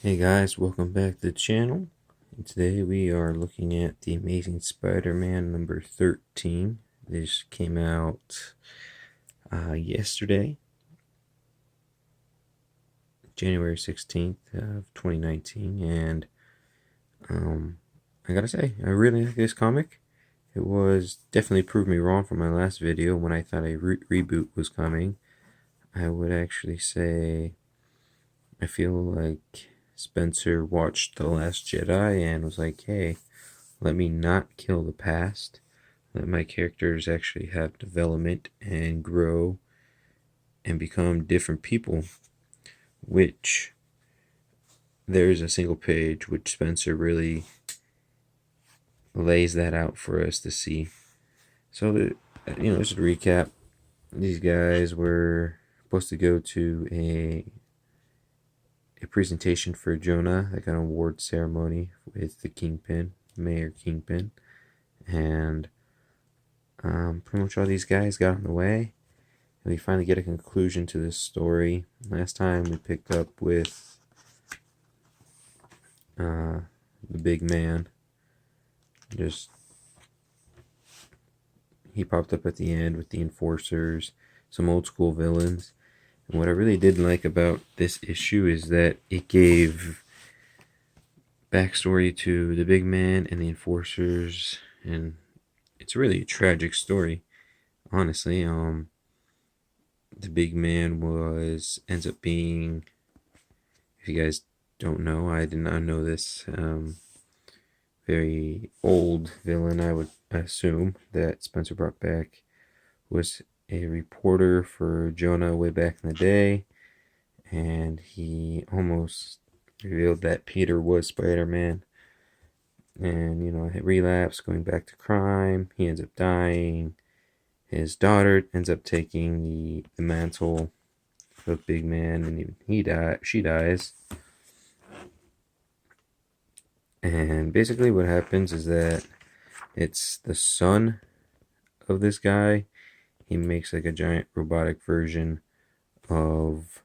Hey guys, welcome back to the channel. And today we are looking at The Amazing Spider-Man number 13. This came out yesterday, January 16th of 2019, and I gotta say, I really like this comic. It was definitely proved me wrong from my last video when I thought a reboot was coming. I would actually say I feel like Spencer watched The Last Jedi and was like, hey, let me not kill the past. Let my characters actually have development and grow and become different people. Which there's a single page which Spencer really lays that out for us to see. So, just to recap, these guys were supposed to go to a presentation for Jonah, like an award ceremony with the Kingpin, Mayor Kingpin, and pretty much all these guys got in the way, and we finally get a conclusion to this story. Last time we picked up with the big man. He popped up at the end with the enforcers, some old school villains. And what I really did like about this issue is that it gave backstory to the big man and the enforcers, and it's really a tragic story, honestly. The big man ends up being, if you guys don't know, I did not know this, very old villain, I would assume, that Spencer brought back, was a reporter for Jonah way back in the day, and he almost revealed that Peter was Spider-Man. And, he relapsed, going back to crime. He ends up dying. His daughter ends up taking the mantle of Big Man, and she dies. And basically what happens is that it's the son of this guy. He makes like a giant robotic version of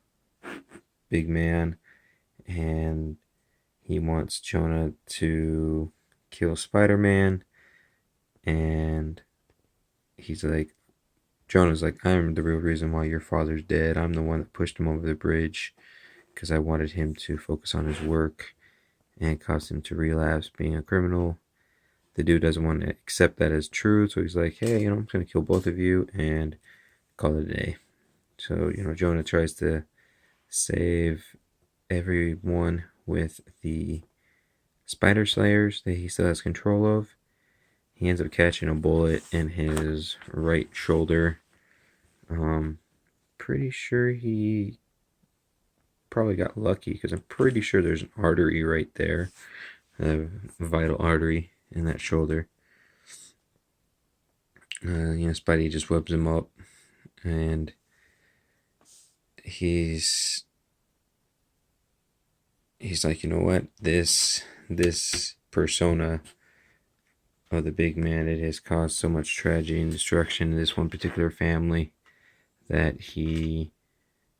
Big Man, and he wants Jonah to kill Spider-Man, and Jonah's like, I'm the real reason why your father's dead. I'm the one that pushed him over the bridge because I wanted him to focus on his work, and caused him to relapse being a criminal. The dude doesn't want to accept that as true, so he's like, hey, I'm just going to kill both of you and call it a day. So, Jonah tries to save everyone with the spider slayers that he still has control of. He ends up catching a bullet in his right shoulder. Pretty sure he probably got lucky, because I'm pretty sure there's an artery right there, a vital artery in that shoulder. Spidey just webs him up, and he's like, you know what, this persona of the big man, it has caused so much tragedy and destruction in this one particular family that he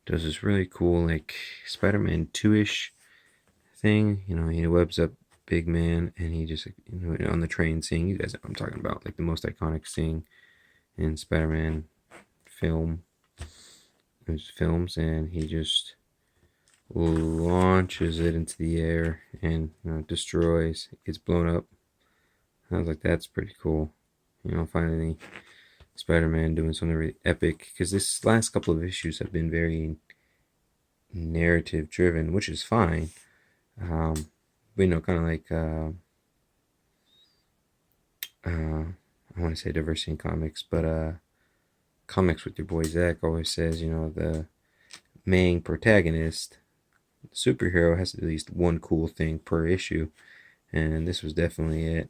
does this really cool, like, Spider-Man 2-ish thing. He webs up Big Man, and he just, on the train scene, you guys know what I'm talking about, like the most iconic scene in Spider-Man films, and he just launches it into the air and destroys. It gets blown up. I was like, that's pretty cool. Finally Spider-Man doing something really epic, because this last couple of issues have been very narrative driven, which is fine. But kind of like I want to say diversity in comics, but comics with your boy Zach always says, the main protagonist, superhero, has at least one cool thing per issue, and this was definitely it.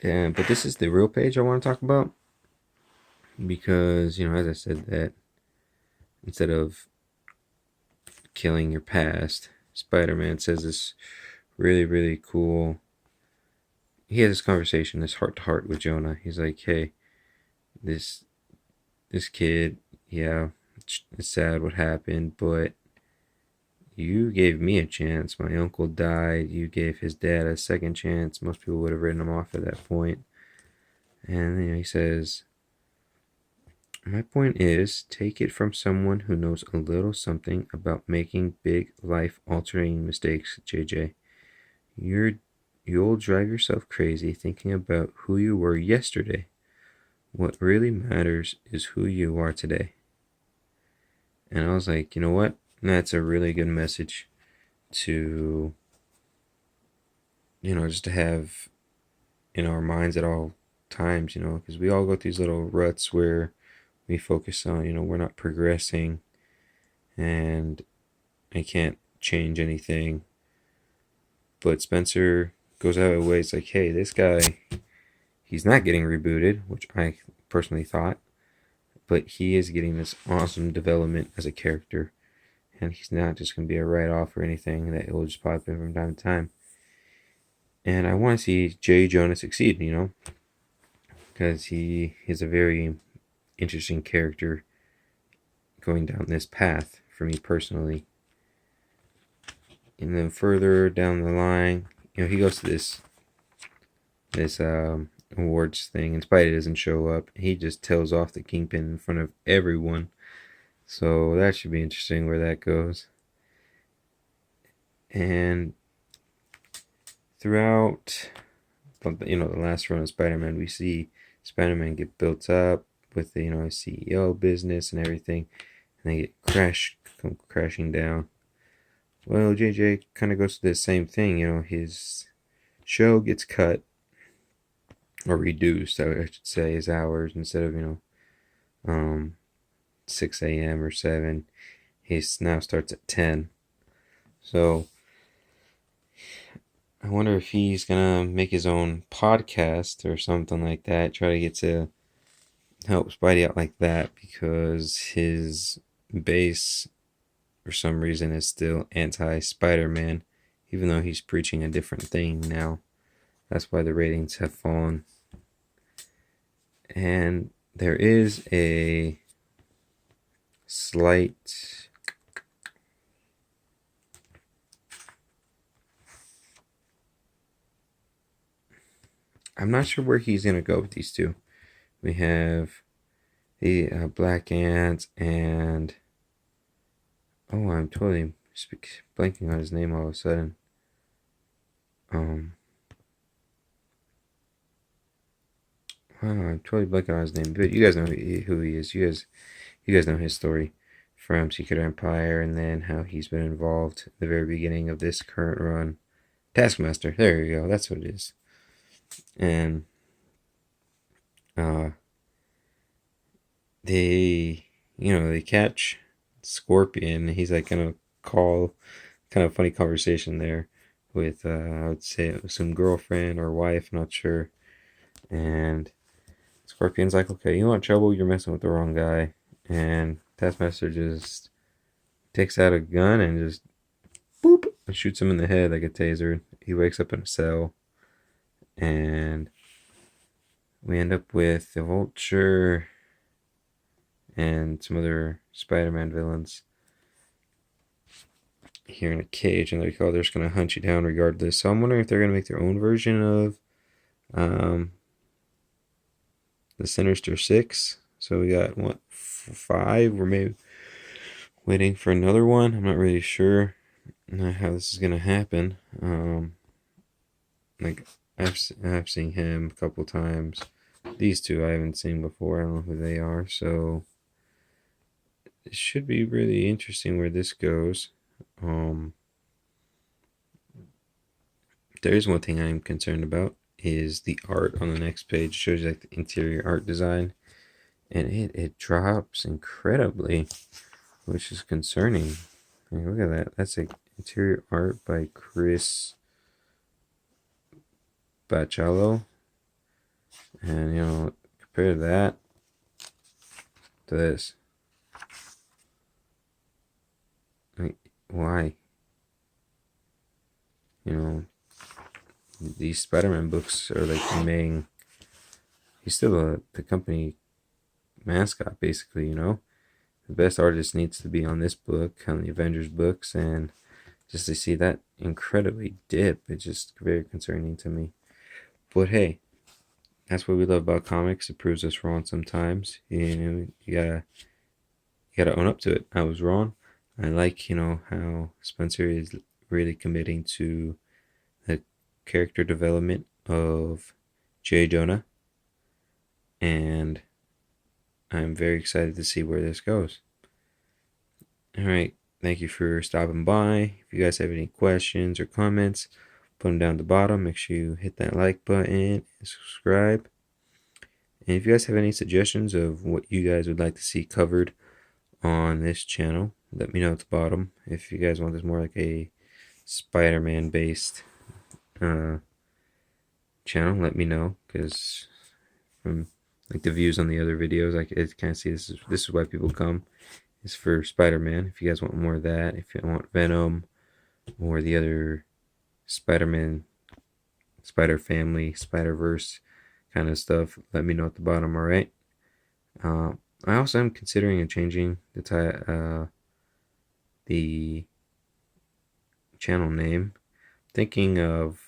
But this is the real page I want to talk about, because as I said, that instead of killing your past, Spider-Man says this really, really cool. He has this conversation, this heart to heart with Jonah. He's like, hey, this kid, yeah, it's sad what happened, but you gave me a chance. My uncle died. You gave his dad a second chance. Most people would have written him off at that point. And then he says, my point is, take it from someone who knows a little something about making big life-altering mistakes, JJ. You'll drive yourself crazy thinking about who you were yesterday. What really matters is who you are today. And I was like, you know what? That's a really good message to, just to have in our minds at all times, because we all go through these little ruts where we focus on, we're not progressing and I can't change anything. But Spencer goes out of his way. It's like, hey, this guy, he's not getting rebooted, which I personally thought, but he is getting this awesome development as a character. And he's not just going to be a write-off or anything that will just pop in from time to time. And I want to see J. Jonah succeed, because he is a very interesting character going down this path for me personally. And then further down the line, he goes to this awards thing, and Spidey doesn't show up. He just tells off the Kingpin in front of everyone. So that should be interesting where that goes. And throughout, the last run of Spider-Man, we see Spider-Man get built up with the, CEO business and everything, and they come crashing down. Well, JJ kind of goes to the same thing, his show gets cut, or reduced, I should say, his hours. Instead of, 6 a.m. or 7, he now starts at 10. So I wonder if he's gonna make his own podcast or something like that, try to get to help Spidey out like that, because his base for some reason is still anti-Spider-Man, even though he's preaching a different thing now. That's why the ratings have fallen. And there is a slight I'm not sure where he's gonna go with these two. We have the Black Ant and I'm totally blanking on his name all of a sudden. I'm totally blanking on his name, but you guys know who he is. You guys know his story from Secret Empire, and then how he's been involved at the very beginning of this current run. Taskmaster, there you go, that's what it is. And they catch Scorpion. He's like gonna call, kind of funny conversation there with I would say it was some girlfriend or wife, I'm not sure. And Scorpion's like, okay, you want trouble, you're messing with the wrong guy. And Taskmaster just takes out a gun and just boop and shoots him in the head like a taser. He wakes up in a cell, and we end up with the Vulture and some other Spider-Man villains here in a cage, and they're just going to hunt you down regardless. So I'm wondering if they're going to make their own version of the Sinister Six. So we got 5. We're maybe waiting for another one. I'm not really sure how this is going to happen. I've seen him a couple times. These two I haven't seen before. I don't know who they are. So it should be really interesting where this goes. There is one thing I'm concerned about, is the art on the next page. It shows you like the interior art design, and it drops incredibly, which is concerning. I mean, look at that. That's like interior art by Chris Bachalo. And compare that to this. Why? These Spider-Man books are like the main. He's still the company mascot, basically. The best artist needs to be on this book, on the Avengers books, and just to see that incredibly dip. It's just very concerning to me. But hey, that's what we love about comics. It proves us wrong sometimes. You gotta own up to it. I was wrong. I like, how Spencer is really committing to the character development of J. Jonah, and I'm very excited to see where this goes. All right, thank you for stopping by. If you guys have any questions or comments, put them down at the bottom. Make sure you hit that like button and subscribe. And if you guys have any suggestions of what you guys would like to see covered on this channel, let me know at the bottom. If you guys want this more like a Spider-Man based channel, let me know, because from like the views on the other videos, I kind of see this is why people come, is for Spider-Man. If you guys want more of that, if you want Venom or the other Spider-Man, Spider Family, Spider-Verse kind of stuff, let me know at the bottom. All right. I also am considering changing the channel name. Thinking of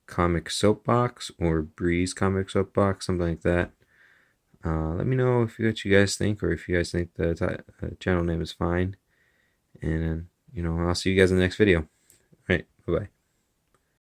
Comic Soapbox or Breeze Comic Soapbox, something like that. Let me know what you guys think, or if you guys think the channel name is fine. And I'll see you guys in the next video. All right, bye bye.